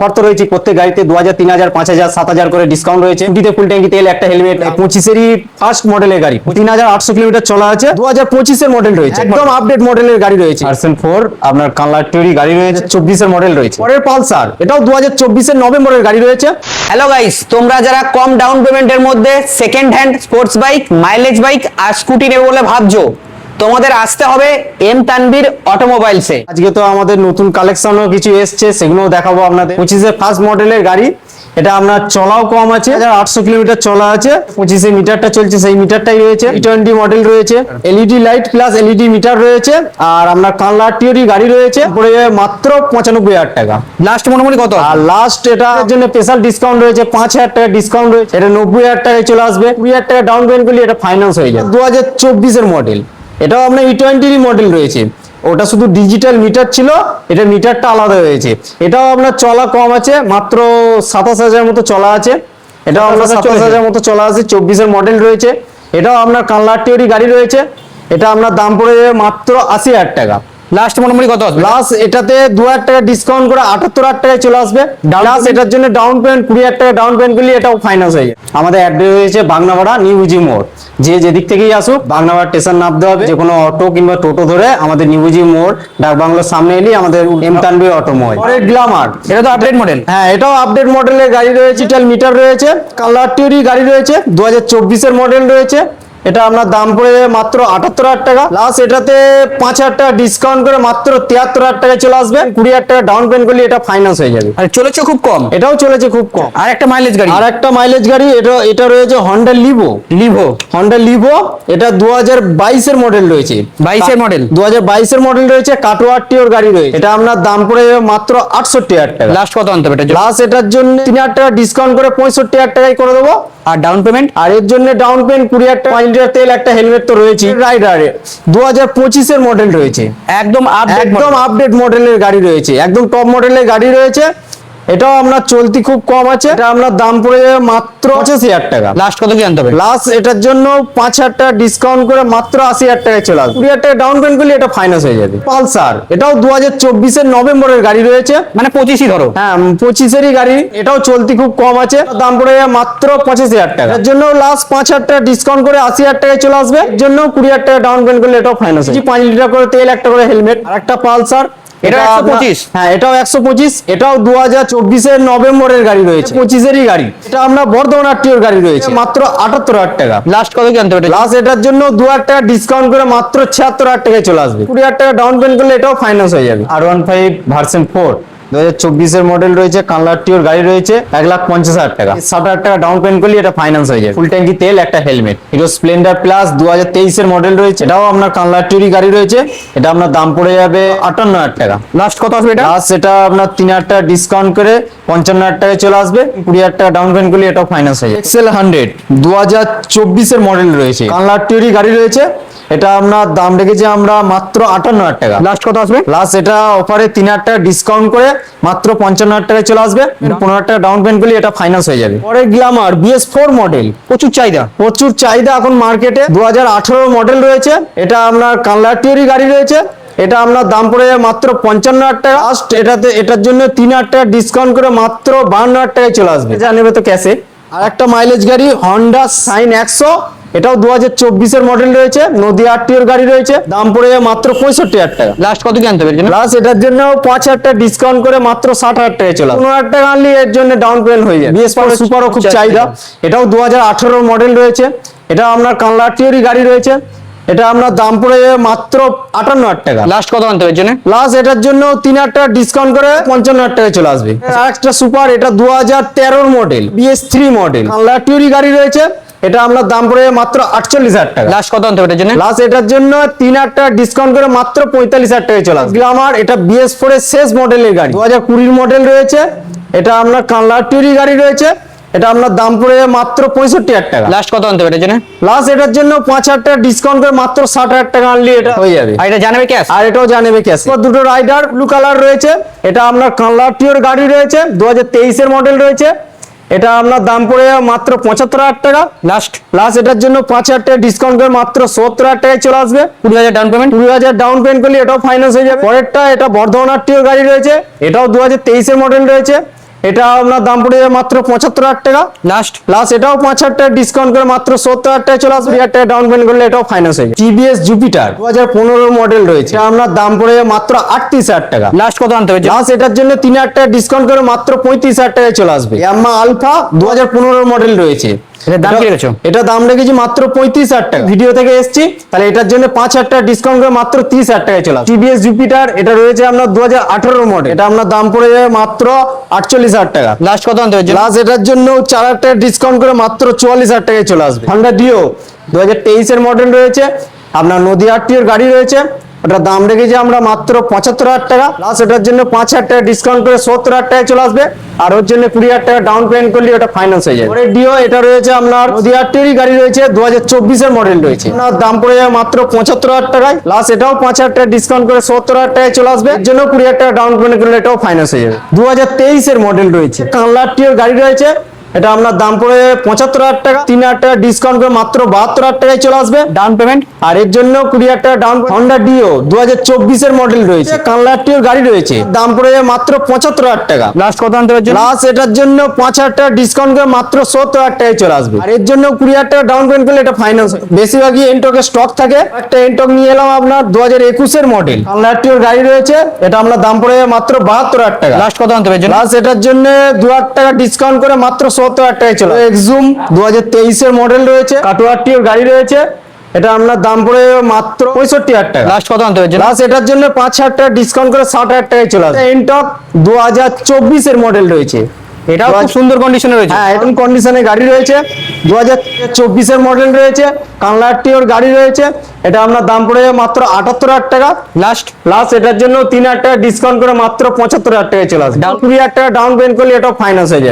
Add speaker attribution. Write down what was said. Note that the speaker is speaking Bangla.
Speaker 1: অফার তো রয়েছে প্রত্যেক গাড়িতে 2000, 3000, 5000, 7000 করে ডিসকাউন্ট রয়েছে। স্কুটিতে ফুল ট্যাঙ্কি তেল, একটা হেলমেট, 25-এরই ফার্স্ট মডেলের গাড়ি, 3800 কিলোমিটার চলা আছে, 2025-এর মডেল রয়েছে, একদম আপডেট মডেলের গাড়ি রয়েছে। ভার্সন 4 আপনার কালারটিওরি গাড়ি রয়েছে, 24-এর মডেল রয়েছে। পরের পালসার, এটাও 2024-এর নভেম্বরের গাড়ি রয়েছে।
Speaker 2: হ্যালো গাইস, তোমরা যারা কম ডাউন পেমেন্টের মধ্যে second hand sports bike, mileage bike আর স্কুটি নেবে বলে ভাবছো, তোমাদের আসতে হবে এম তানভীর অটোমোবাইলসে।
Speaker 1: আজকে তো আমাদের নতুন কালেকশনও কিছু এসছে, সেগুলোও দেখাবো আপনাদের। 25-এর ফার্স্ট মডেলের গাড়ি, এটা আপনার চলাও কম আছে, 800 কিলোমিটার চলা আছে, 25-এ মিটারটা চলছে, সেই মিটারটাই রয়েছে। T20 মডেল রয়েছে, LED light plus LED metre রয়েছে, আর আপনার কালারটিওরি গাড়ি রয়েছে, পড়ে যাবে মাত্র 95,000 টাকা।
Speaker 2: লাস্ট মোটামুটি কত?
Speaker 1: আর লাস্ট এটার জন্য স্পেশাল ডিসকাউন্ট রয়েছে, 5,000 টাকা ডিসকাউন্ট রয়েছে, এটা 90,000 টাকায় চলে আসবে। 20,000 টাকা ডাউন পেমেন্ট করলে এটা ফাইন্যান্স হয়ে যাবে। 2024-এর মডেল, এটাও আপনার E20 মডেল রয়েছে, ওটা শুধু ডিজিটাল মিটার ছিল, এটা মিটারটা আলাদা হয়েছে। এটাও আপনার চলা কম আছে, মাত্র 27,000 মতো চলা আছে, এটাও আপনার 27,000 মতো চলা আছে। 24-এর মডেল রয়েছে, এটাও আপনার কালারটিওরি গাড়ি রয়েছে, এটা আপনার দাম পড়ে যাবে মাত্র 80,000 টাকা।
Speaker 2: লাস্ট মোটামুটি কত আসবে?
Speaker 1: প্লাস এটাতে 2,000 টাকা ডিসকাউন্ট করে 78,000 টাকায় চলে আসবে। প্লাস এটার জন্য ডাউন পেমেন্ট 20,000 টাকা ডাউন পেমেন্ট করলে এটাও ফাইন্যান্স হয়ে যায়। আমাদের অ্যাড্রেস রয়েছে বাগনাপাড়া নিউ বুজি মোড়। যে যেদিক থেকেই আসুক বাগনাপাড়া স্টেশন নামতে হবে, যে কোনো অটো কিংবা টোটো ধরে আমাদের নিউ বুজি মোড় ডাক বাংলোর সামনে এলেই আমাদের এম তানভীর অটোমোবাইল। পরে গ্ল্যামার,
Speaker 2: এটা তো আপডেট মডেল।
Speaker 1: হ্যাঁ, এটাও আপডেট মডেলের গাড়ি রয়েছে, ডিজিটাল মিটার রয়েছে, কালারটিওরি গাড়ি রয়েছে, 2024-এর মডেল রয়েছে, এটা আপনার দাম পড়ে যাবে মাত্র 78,000 টাকা। প্লাস এটাতে 5,000 টাকা ডিসকাউন্ট করে মাত্র 73,000 টাকায় চলে আসবে। 20,000 টাকা ডাউন পেমেন্ট করলে এটা ফাইন্যান্স হয়ে যাবে।
Speaker 2: আর চলেছে খুব কম,
Speaker 1: এটাও চলেছে খুব কম।
Speaker 2: আর একটা মাইলেজ গাড়ি,
Speaker 1: আর একটা মাইলেজ গাড়ি, এটা রয়েছে হন্ডা লিভো। হন্ডা লিভো, এটা 2022-এর মডেল রয়েছে,
Speaker 2: 22-এর মডেল,
Speaker 1: 2022-এর মডেল রয়েছে, কাটোয়ারটিওর গাড়ি রয়েছে, এটা আপনার দাম পড়ে যাবে মাত্র 68,000 টাকা।
Speaker 2: লাস্ট কত আনতে হবে এটা?
Speaker 1: প্লাস এটার জন্য 3,000 টাকা ডিসকাউন্ট করে 65,000 টাকায় করে দেবো।
Speaker 2: আর ডাউন পেমেন্ট?
Speaker 1: আর এর জন্য ডাউন পেমেন্ট 20,000 টাকা, 5 লিটার তেল, একটা হেলমেট তো রয়েছে। রাইডার 2025-এর মডেল রয়েছে,
Speaker 2: একদম
Speaker 1: আপডেট মডেলের গাড়ি রয়েছে, একদম টপ মডেলের গাড়ি রয়েছে। এটাও আপনার চলতি খুব কম আছে, এটা আপনার দাম পড়ে যাবে মাত্র 85,000 টাকা।
Speaker 2: লাস্ট কত কি আনতে হবে?
Speaker 1: প্লাস এটার জন্য 5,000 টাকা ডিসকাউন্ট করে মাত্র 80,000 টাকায় চলে আসবে। 20,000 টাকা ডাউন পেমেন্ট করলে এটা ফাইন্যান্স হয়ে যাবে। পালসার, এটাও 2024-এর নভেম্বরের গাড়ি রয়েছে,
Speaker 2: মানে 25ই ধরো।
Speaker 1: হ্যাঁ, 25-এরই গাড়ি, এটাও চলতি খুব কম আছে, দাম পড়ে যাবে মাত্র 85,000 টাকা। এর জন্য লাস্ট 5,000 টাকা ডিসকাউন্ট করে 80,000 টাকায় চলে আসবে। এর জন্য 20,000 টাকা ডাউন পেমেন্ট করলে এটাও ফাইন্যান্স হবে। 5 লিটার করে তেল, একটা করে হেলমেট, আর একটা পালসার,
Speaker 2: এটা 125।
Speaker 1: হ্যাঁ, এটাও 125, এটাও 2024-এর নভেম্বরের গাড়ি রয়েছে, 25-এরই গাড়ি, এটা আপনার বর্ধমান আরটিওর গাড়ি রয়েছে, মাত্র 78,000 টাকা।
Speaker 2: লাস্ট কত কি আনতে হবে?
Speaker 1: প্লাস এটার জন্য 2,000 টাকা ডিসকাউন্ট করে মাত্র 76,000 টাকায় চলে আসবে। 20,000 টাকা ডাউন পেমেন্ট করলে এটাও ফাইন্যান্স হয়ে যাবে। R15 ভার্সন 4 2024-এর মডেল রয়েছে, কালারটিওর গাড়ি রয়েছে, 1,50,000 টাকা। 60,000 টাকা ডাউন পেমেন্ট করলে এটা ফাইন্যান্স হয়ে যাবে। ফুল ট্যাঙ্কি তেল, একটা হেলমেট। হিরো স্প্লেন্ডার প্লাস 2023-এর মডেল রয়েছে, এটাও আপনার কালারটিওর গাড়ি রয়েছে, এটা আপনার দাম পড়ে যাবে 58,000 টাকা।
Speaker 2: লাস্ট কত আসবে এটা?
Speaker 1: প্লাস এটা আপনার 3,000 টাকা ডিসকাউন্ট করে 55,000 টাকায় চলে আসবে। 20,000 টাকা ডাউন পেমেন্ট করলে এটাও ফাইন্যান্স হয়ে যাবে। এক্সেল 100 2024-এর মডেল রয়েছে, কালারটিওর গাড়ি রয়েছে, এটা আপনার দাম রেখেছি আমরা মাত্র 58,000 টাকা।
Speaker 2: লাস্ট কত আসবে?
Speaker 1: প্লাস এটা অফারে 3,000 টাকা ডিসকাউন্ট করে মাত্র 55,000 টাকায় চলে আসবে। 15,000 টাকা ডাউন পেমেন্ট করলে এটা ফাইন্যান্স হয়ে যাবে। পরে গ্ল্যামার BS4 মডেল,
Speaker 2: প্রচুর চাহিদা
Speaker 1: এখন মার্কেটে। 2018 মডেল রয়েছে, এটা আপনার কালারটিওরি গাড়ি রয়েছে, এটা আপনার দাম পড়ে যাবে মাত্র 55,000 টাকা। লাস্ট এটার জন্য 3,000 টাকা ডিসকাউন্ট করে মাত্র 52,000 টাকায় চলে আসবে, যা নেবে তো ক্যাশে। আর একটা মাইলেজ গাড়ি হন্ডা সাইন 100, এটাও 2024-এর মডেল রয়েছে, নদী আরটিওর গাড়ি রয়েছে, দাম পড়ে যাবে মাত্র 65,000 টাকা।
Speaker 2: লাস্ট কত কি আনতে হবে?
Speaker 1: প্লাস এটার জন্য 5,000 টাকা ডিসকাউন্ট করে মাত্র 60,000 টাকায় চলে আসবে। 15,000 টাকা আনলে এর জন্য ডাউন পেমেন্ট হয়ে যাবে। BS4 সুপারও খুব চাহিদা, এটাও 2018 মডেল রয়েছে, এটা আপনার কালারটিওরই গাড়ি রয়েছে, এটা আপনার দাম পড়ে যাবে মাত্র 58,000 টাকা।
Speaker 2: লাস্ট কত আনতে হবে?
Speaker 1: প্লাস এটার জন্য 3,000 টাকা ডিসকাউন্ট করে 55,000 টাকায় চলে আসবে। আর একটা সুপার, এটা 2013 মডেল, BS3 মডেল, কালারটিওরই গাড়ি রয়েছে, এটা আপনার দাম পড়ে মাত্র 48,000 টাকা।
Speaker 2: লাস্ট কত আনতে হবে?
Speaker 1: লাস্ট এটার জন্য 3,000 টাকা ডিসকাউন্ট করে মাত্র 45,000 টাকায় চলে আসবে। গ্ল্যামার, এটা BS4 এর শেষ মডেলের গাড়ি, 2020 মডেল রয়েছে, এটা আপনার কালারটিওরি গাড়ি রয়েছে, এটা আপনার দাম পড়ে যাবে মাত্র 65,000 টাকা।
Speaker 2: লাস্ট কত আনতে হবে?
Speaker 1: লাস্ট এটার জন্য 5,000 টাকা ডিসকাউন্ট করে মাত্র 60,000 টাকা আনলে এটা হয়ে যাবে।
Speaker 2: আর এটা জানাবে ক্যাশ?
Speaker 1: আর এটাও জানাবে ক্যাশ। দুটো রাইডার ব্লু কালার রয়েছে, এটা আপনার কালারটিওর গাড়ি রয়েছে, 2023-এর মডেল রয়েছে, এটা আপনার দাম পড়ে যাবে মাত্র 75,000 টাকা। লাস্ট এটার জন্য 5,000 টাকা ডিসকাউন্ট করে মাত্র 70,000 টাকায় চলে আসবে।
Speaker 2: 20,000 ডাউন পেমেন্ট,
Speaker 1: 20,000 ডাউন পেমেন্ট করলে এটাও ফাইন্যান্স হয়ে যাবে। পরেরটা, এটা বর্ধমান আরটিওর গাড়ি রয়েছে, এটাও 2023-এর মডেল রয়েছে, এটা আপনার দাম পড়ে যাবে মাত্র 75,000 টাকা।
Speaker 2: লাস্ট
Speaker 1: লাস্ট এটাও 5,000 টাকা ডিসকাউন্ট করে মাত্র 70,000 টাকা চলে আসবে। 2,000 টাকা ডাউন পেমেন্ট করলে এটাও ফাইন্যান্স হয়ে যাবে। টিভিএস জুপিটার 2015 মডেল রয়েছে, এটা আপনার দাম পড়ে যাবে মাত্র 38,000 টাকা।
Speaker 2: লাস্ট কত আনতে হবে?
Speaker 1: লাস্ট এটার জন্য 3,000 টাকা ডিসকাউন্ট করে মাত্র 35,000 টাকায় চলে আসবে। ইয়ামাহা আলফা 2015 মডেল রয়েছে,
Speaker 2: এটার দাম কি রেখেছো?
Speaker 1: এটা দাম রেখেছি মাত্র 35,000 টাকা। ভিডিও থেকে এসেছি, তাহলে এটার জন্য 5,000 টাকা ডিসকাউন্ট করে মাত্র 30,000 টাকায় চলে আসবে। টিভিএস জুপিটার এটা রয়েছে আপনার 2018 মডেল, এটা আপনার দাম পড়ে যাবে মাত্র 48,000 টাকা।
Speaker 2: লাস্ট কত আনতে হবে?
Speaker 1: লাস্ট এটার জন্য 4,000 টাকা ডিসকাউন্ট করে মাত্র 44,000 টাকায় চলে আসবে। হন্ডা ডিও 2023 মডেল রয়েছে, আপনার নদীয়াটির গাড়ি রয়েছে, ওটার দাম রেখেছি আমরা মাত্র 75,000 টাকা। লাস্ট এটার জন্য 5,000 টাকা ডিসকাউন্ট করে 70,000 টাকায় চলে আসবে। আর ওর জন্য 20,000 টাকা ডাউন পেমেন্ট করলে ওটা ফাইন্যান্স হয়ে যাবে। পরে ডিও এটা রয়েছে আপনার নদীয়াটিরই গাড়ি রয়েছে, 2024 মডেল রয়েছে, আপনার দাম পড়ে যাবে মাত্র 75,000 টাকায়। লাস্ট এটাও 5,000 টাকা ডিসকাউন্ট করে 70,000 টাকায় চলে আসবে। এর জন্য 20,000 টাকা ডাউন পেমেন্ট করলে এটাও ফাইন্যান্স হয়ে যাবে। 2023 মডেল রয়েছে, কানলাটির গাড়ি রয়েছে, এটা আপনার দাম পড়ে 75,000 টাকা। 3,000 টাকা ডিসকাউন্ট করে মাত্র 72,000 টাকায় চলে আসবে
Speaker 2: ডাউন পেমেন্ট।
Speaker 1: আর এর জন্য 20,000 টাকা ডাউন। হন্ডা ডিও 2024 মডেল রয়েছে, কানলাটির গাড়ি রয়েছে, দাম পড়ে যাবে মাত্র 75,000 টাকা।
Speaker 2: লাস্ট কত আনতে হবে?
Speaker 1: লাস্ট এটার জন্য 5,000 টাকা ডিসকাউন্ট করে মাত্র 70,000 টাকায় চলে আসবে। আর এর জন্য 20,000 টাকা ডাউন পেমেন্ট করলে এটা ফাইন্যান্স। বেশিরভাগই এনটকের স্টক থাকে, একটা এনটক নিয়ে এলাম আপনার 2021 মডেল, কানলাটির গাড়ি রয়েছে, এটা আপনার দাম পড়ে যাবে মাত্র 72,000 টাকা।
Speaker 2: লাস্ট কত আনতে হবে?
Speaker 1: লাস্ট এটার জন্য 2,000 টাকা ডিসকাউন্ট করে মাত্র 70,000 টাকায় চলে। এক্সুম 2023 মডেল রয়েছে, কাটুয়াটির গাড়ি রয়েছে, এটা আপনার দাম পড়ে যাবে মাত্র 65,000 টাকা।
Speaker 2: লাস্ট কত আনতে হবে?
Speaker 1: লাস্ট এটার জন্য 5,000 টাকা ডিসকাউন্ট করে 60,000 টাকায় চলে আসবে। এনটক 2024 মডেল রয়েছে,
Speaker 2: এটাও খুব সুন্দর কন্ডিশনে রয়েছে।
Speaker 1: হ্যাঁ এখন কন্ডিশনে গাড়ি রয়েছে, 2024 মডেল রয়েছে, কানলাটিওর গাড়ি রয়েছে, এটা আপনার দাম পড়ে যাবে মাত্র 78,000 টাকা। লাস্ট এটার জন্য 3,000 টাকা ডিসকাউন্ট করে মাত্র 75,000 টাকায় চলে আসবে। 20,000 টাকা ডাউন পেমেন্ট করলে এটাও ফাইন্যান্স হয়ে যাবে।